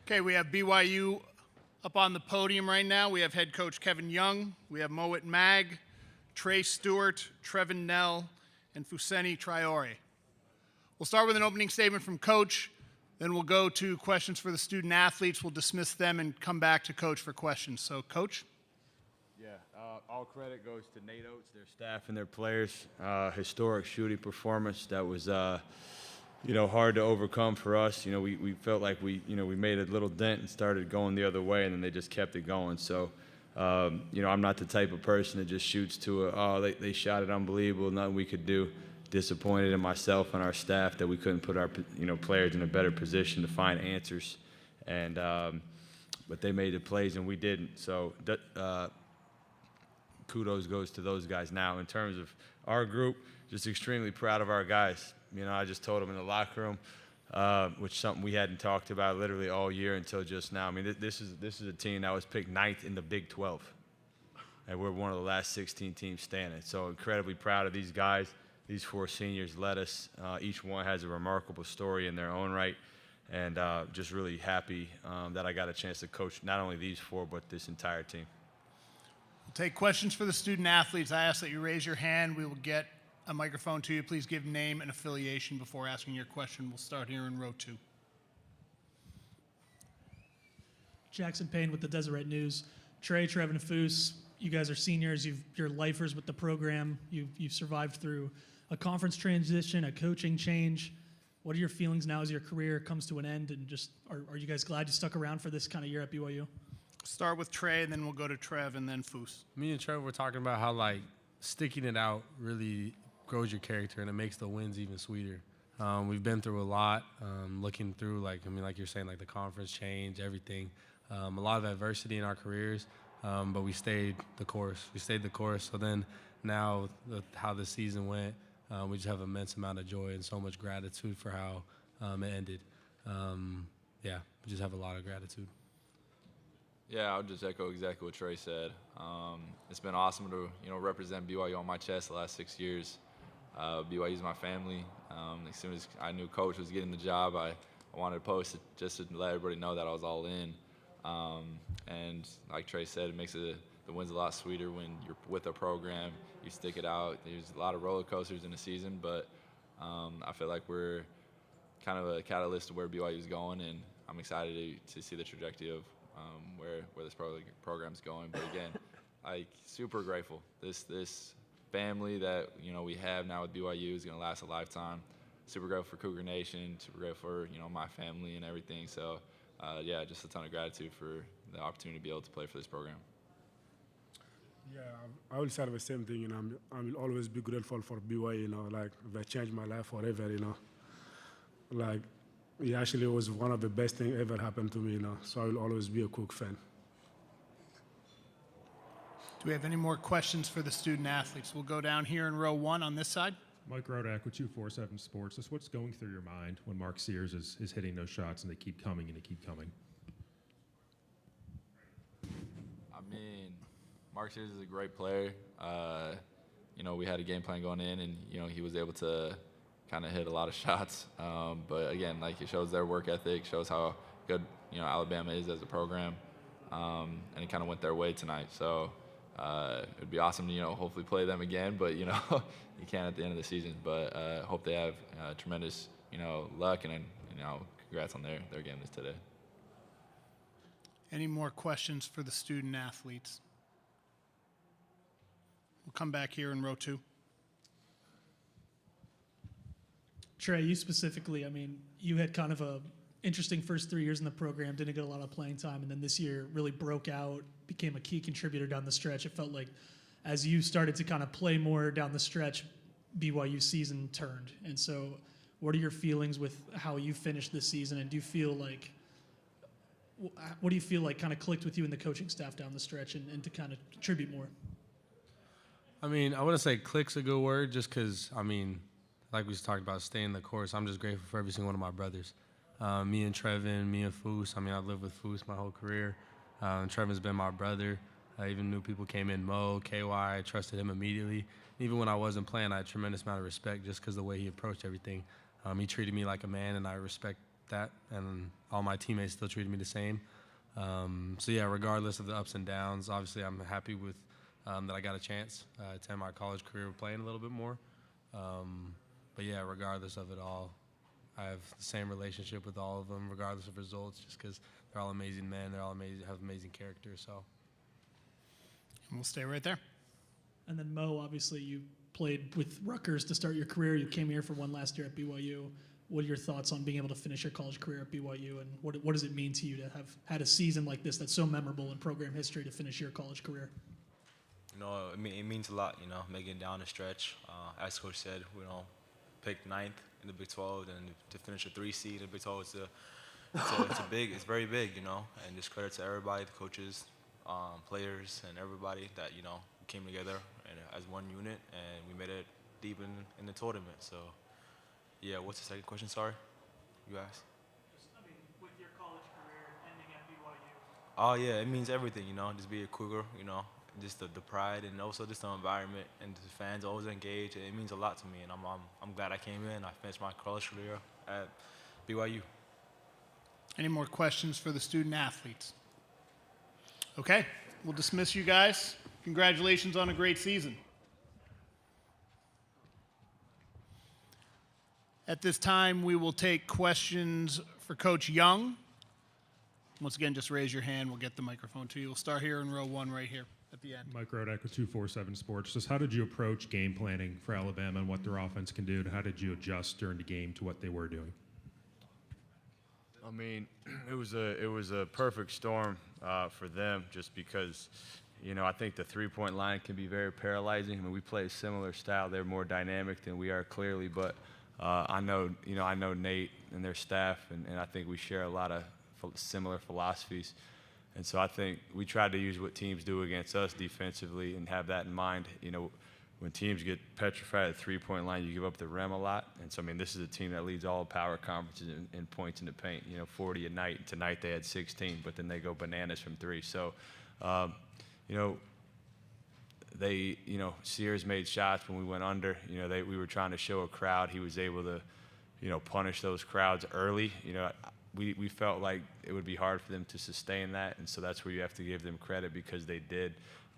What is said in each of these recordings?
Okay, we have BYU up on the podium right now. We have head coach Kevin Young. We have Mowat Mag, Trey Stewart, Trevin Nell, and Fuseni Traore. We'll start with an opening statement from Coach. Then we'll go to questions for the student athletes. We'll dismiss them and come back to Coach for questions. So, Coach? Yeah, all credit goes to Nate Oates, their staff, and their players. Historic shooting performance that was, hard to overcome for us. We felt like we made a little dent and started going the other way, and then they just kept it going. So, I'm not the type of person that just shoots to they shot it unbelievable, nothing we could do. Disappointed in myself and our staff that we couldn't put our players in a better position to find answers, and but they made the plays and we didn't. So kudos goes to those guys. Now, in terms of our group, just extremely proud of our guys. I just told them in the locker room, which is something we hadn't talked about literally all year until just now. This is a team that was picked 9th in the Big 12, and we're one of the last 16 teams standing. So incredibly proud of these guys. These 4 seniors led us. Each one has a remarkable story in their own right, and just really happy that I got a chance to coach not only these 4, but this entire team. We'll take questions for the student athletes. I ask that you raise your hand. We will get a microphone to you. Please give name and affiliation before asking your question. We'll start here in row 2. Jackson Payne with the Deseret News. Trey, Trevin, and Foose, you guys are seniors. You're lifers with the program. You've survived through a conference transition, a coaching change. What are your feelings now as your career comes to an end? And just are you guys glad you stuck around for this kind of year at BYU? Start with Trey, and then we'll go to Trev, and then Foose. Me and Trevor were talking about how sticking it out really grows your character and it makes the wins even sweeter. We've been through a lot, looking through like you're saying, like the conference change, everything. A lot of adversity in our careers, but we stayed the course. So then now how the season went, we just have an immense amount of joy and so much gratitude for how it ended. We just have a lot of gratitude. Yeah, I'll just echo exactly what Trey said. It's been awesome to represent BYU on my chest the last 6 years. BYU is my family. As soon as I knew Coach was getting the job, I wanted to post it just to let everybody know that I was all in. And like Trey said, it makes the wins a lot sweeter when you're with a program. You stick it out. There's a lot of roller coasters in the season, but I feel like we're kind of a catalyst to where BYU is going, and I'm excited to see the trajectory of where this program's going. But again, super grateful. This family that we have now with BYU is going to last a lifetime. Super grateful for Cougar Nation. Super grateful for my family and everything. So just a ton of gratitude for the opportunity to be able to play for this program. Yeah, I will say the same thing. I will always be grateful for BYU. They changed my life forever. It actually was one of the best things ever happened to me. So I will always be a Cook fan. Do we have any more questions for the student athletes? We'll go down here in row 1 on this side. Mike Rodak with 247 Sports. Just what's going through your mind when Mark Sears is hitting those shots and they keep coming and they keep coming? Mark Sears is a great player. We had a game plan going in, and he was able to kind of hit a lot of shots. But again, it shows their work ethic, shows how good Alabama is as a program, and it kind of went their way tonight. So it'd be awesome to hopefully play them again, but you can't at the end of the season. But hope they have tremendous luck, and congrats on their game today. Any more questions for the student athletes? We'll come back here in row 2. Trey, you specifically, you had kind of a interesting first 3 years in the program, didn't get a lot of playing time, and then this year really broke out, became a key contributor down the stretch. It felt like as you started to kind of play more down the stretch, BYU season turned. And so what are your feelings with how you finished this season, and what do you feel like kind of clicked with you and the coaching staff down the stretch and to kind of contribute more? I wouldn't say click's a good word, just because, like we talked about, staying the course. I'm just grateful for every single one of my brothers. Me and Trevin, me and Foose. I've lived with Foose my whole career. Trevin's been my brother. I even knew people came in, Mo, KY, I trusted him immediately. Even when I wasn't playing, I had a tremendous amount of respect just because the way he approached everything. He treated me like a man, and I respect that, and all my teammates still treated me the same. So yeah, regardless of the ups and downs, obviously I'm happy with that I got a chance to end my college career playing a little bit more. But yeah, regardless of it all, I have the same relationship with all of them, regardless of results, just because they're all amazing men. They're all amazing, have amazing characters. So. And we'll stay right there. And then Mo, obviously you played with Rutgers to start your career. You came here for one last year at BYU. What are your thoughts on being able to finish your college career at BYU, and what does it mean to you to have had a season like this that's so memorable in program history to finish your college career? You know, it means a lot, you know, making it down the stretch. As Coach said, we picked 9th in the Big 12, and to finish a 3 seed in the Big 12, it's very big, you know. And just credit to everybody, the coaches, players, and everybody that came together and as one unit, and we made it deep in the tournament. So, yeah. What's the second question? Sorry, you asked. With your college career ending at BYU. Oh yeah, it means everything, just be a Cougar, just the pride, and also just the environment and the fans always engaged. It means a lot to me, and I'm glad I came in. I finished my college career at BYU. Any more questions for the student athletes? Okay, we'll dismiss you guys. Congratulations on a great season. At this time, we will take questions for Coach Young. Once again, just raise your hand. We'll get the microphone to you. We'll start here in row 1 right here at the end. Mike Rodak with 247 Sports. Just how did you approach game planning for Alabama and what their offense can do? And how did you adjust during the game to what they were doing? I mean, it was a perfect storm for them, just because, I think the three-point line can be very paralyzing. I mean, we play a similar style. They're more dynamic than we are, clearly, but I know Nate and their staff, and I think we share a lot of similar philosophies. And so I think we tried to use what teams do against us defensively and have that in mind. When teams get petrified at the three-point line, you give up the rim a lot. And so, I mean, this is a team that leads all power conferences in points in the paint, 40 a night. Tonight they had 16, but then they go bananas from 3. So, Sears made shots when we went under. We were trying to show a crowd. He was able to, punish those crowds early. We felt like it would be hard for them to sustain that, and so that's where you have to give them credit, because they did.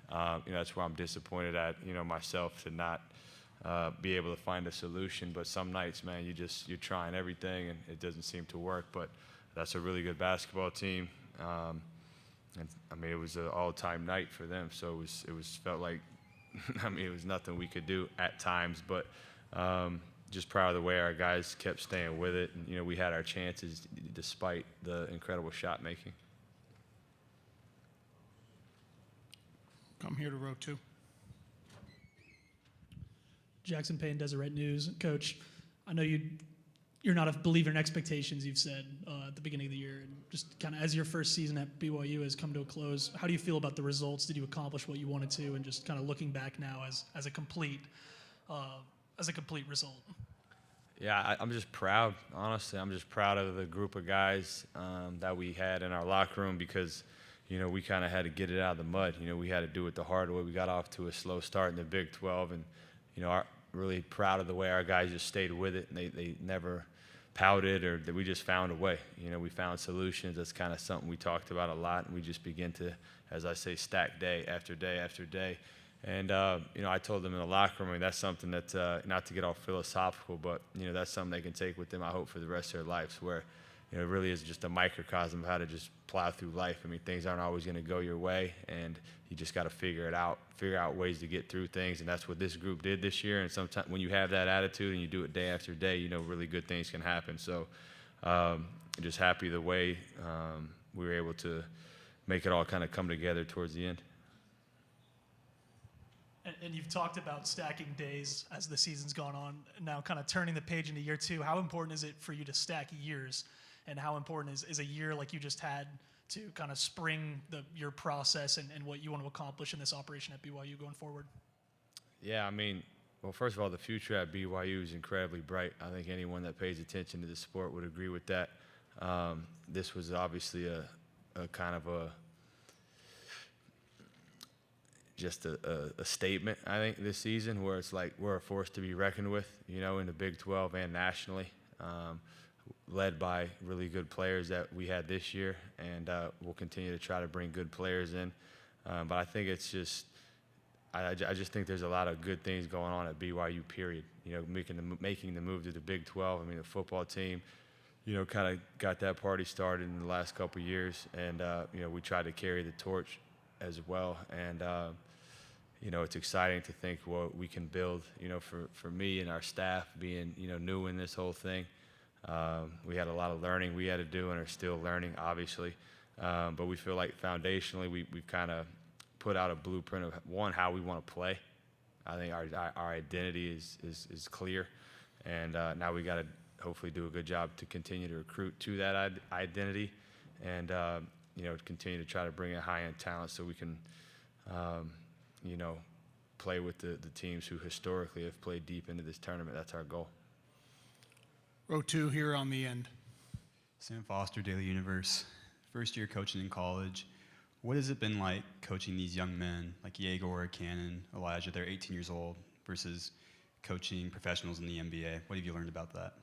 That's where I'm disappointed at, myself, to not be able to find a solution. But some nights, man, you're trying everything and it doesn't seem to work. But that's a really good basketball team, and I mean, it was an all-time night for them. So it was felt like, it was nothing we could do at times. But just proud of the way our guys kept staying with it, and we had our chances despite the incredible shot making. Come here to row 2. Jackson Payne, Deseret News. Coach, I know you're not a believer in expectations, you've said at the beginning of the year. And just kind of as your first season at BYU has come to a close, how do you feel about the results? Did you accomplish what you wanted to? And just kind of looking back now as a complete result. Yeah, I'm just proud. Honestly, I'm just proud of the group of guys that we had in our locker room, because we kind of had to get it out of the mud. We had to do it the hard way. We got off to a slow start in the Big 12, and really proud of the way our guys just stayed with it, and they never pouted, or that we just found a way. We found solutions. That's kind of something we talked about a lot, and we just begin to, as I say, stack day after day after day. And I told them in the locker room, that's something that, not to get all philosophical, but that's something they can take with them, I hope, for the rest of their lives, where it really is just a microcosm of how to just plow through life. I mean, things aren't always going to go your way, and you just got to figure out ways to get through things. And that's what this group did this year. And sometimes when you have that attitude and you do it day after day, really good things can happen. So just happy the way we were able to make it all kind of come together towards the end. And you've talked about stacking days as the season's gone on, now kind of turning the page into year 2. How important is it for you to stack years? And how important is a year like you just had to kind of spring your process and what you want to accomplish in this operation at BYU going forward? Yeah, I mean, well, first of all, the future at BYU is incredibly bright. I think anyone that pays attention to the sport would agree with that. This was obviously a kind of a statement, I think, this season, where it's like we're a force to be reckoned with, in the Big 12 and nationally. led by really good players that we had this year, and we'll continue to try to bring good players in. But I think it's just, I just think there's a lot of good things going on at BYU, period. You know, making the move to the Big 12. I mean, the football team, you know, kind of got that party started in the last couple of years, and you know, we tried to carry the torch as well. And you know, it's exciting to think what we can build. You know, for me and our staff being, you know, new in this whole thing, we had a lot of learning we had to do and are still learning, obviously. But we feel like foundationally we've kind of put out a blueprint of, one, how we want to play. I think our identity is clear, and now we got to hopefully do a good job to continue to recruit to that identity, and you know, continue to try to bring in high-end talent so we can you know, play with the teams who historically have played deep into this tournament. That's our goal. Row 2 here on the end. Sam Foster, Daily Universe. First year coaching in college. What has it been like coaching these young men like Yegor, Cannon, Elijah? They're 18 years old versus coaching professionals in the NBA. What have you learned about that?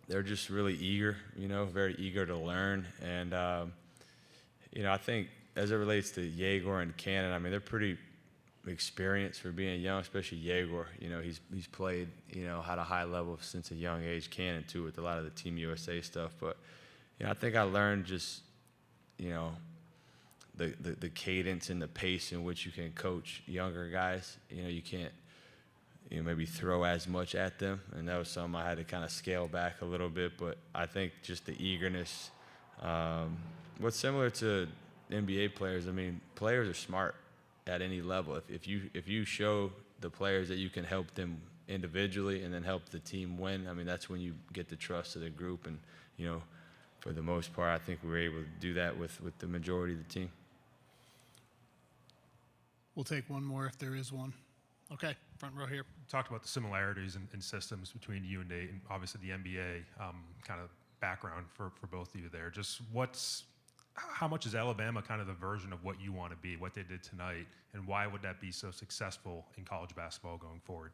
They're just really eager, you know, very eager to learn. And, you know, I think as it relates to Yegor and Cannon, I mean, they're pretty experienced for being young, especially Yegor. You know, he's played, you know, at a high level since a young age. Cannon, too, with a lot of the Team USA stuff. But, you know, I think I learned just, you know, the cadence and the pace in which you can coach younger guys. You know, you can't, you know, maybe throw as much at them, and that was something I had to kind of scale back a little bit. But I think just the eagerness, what's similar to NBA players, I mean, players are smart at any level. If you show the players that you can help them individually and then help the team win, I mean, that's when you get the trust of the group. And, you know, for the most part, I think we were able to do that with the majority of the team. We'll take one more if there is one. Okay, front row here. Talked about the similarities in systems between you and Nate, and obviously the NBA kind of background for both of you there. Just how much is Alabama kind of the version of what you want to be, what they did tonight, and why would that be so successful in college basketball going forward?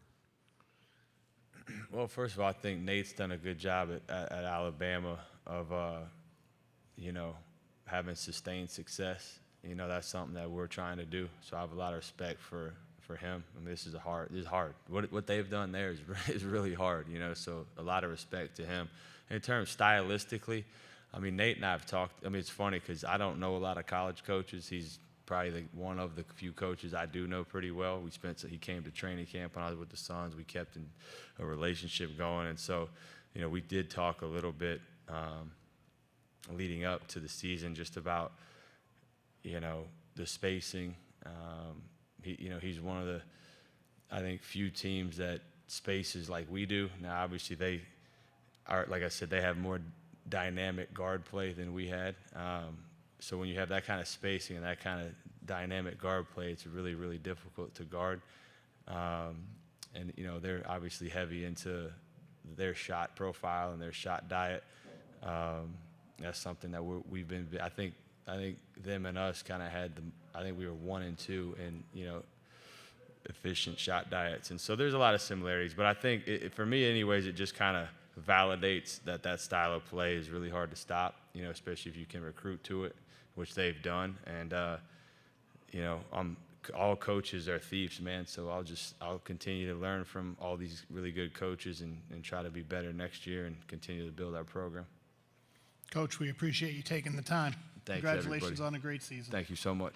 Well, first of all, I think Nate's done a good job at Alabama of, you know, having sustained success. You know, that's something that we're trying to do. So I have a lot of respect for him. I mean, this is hard. What they've done there is really hard, you know, so a lot of respect to him. In terms stylistically, I mean, Nate and I have talked. I mean, it's funny because I don't know a lot of college coaches. He's probably one of the few coaches I do know pretty well. He came to training camp when I was with the Suns. We kept a relationship going. And so, you know, we did talk a little bit leading up to the season just about, you know, the spacing. You know, he's one of the, I think, few teams that spaces like we do. Now, obviously, they are, like I said, they have more dynamic guard play than we had. So when you have that kind of spacing and that kind of dynamic guard play, it's really, really difficult to guard. And, you know, they're obviously heavy into their shot profile and their shot diet. That's something that we've been, I think them and us kind of had I think we were 1 and 2 in, you know, efficient shot diets. And so there's a lot of similarities. But I think, for me anyways, it just kind of validates that style of play is really hard to stop, you know, especially if you can recruit to it, which they've done. And, you know, all coaches are thieves, man. So I'll continue to learn from all these really good coaches and try to be better next year and continue to build our program. Coach, we appreciate you taking the time. Thanks, Congratulations everybody. on a great season. Thank you so much.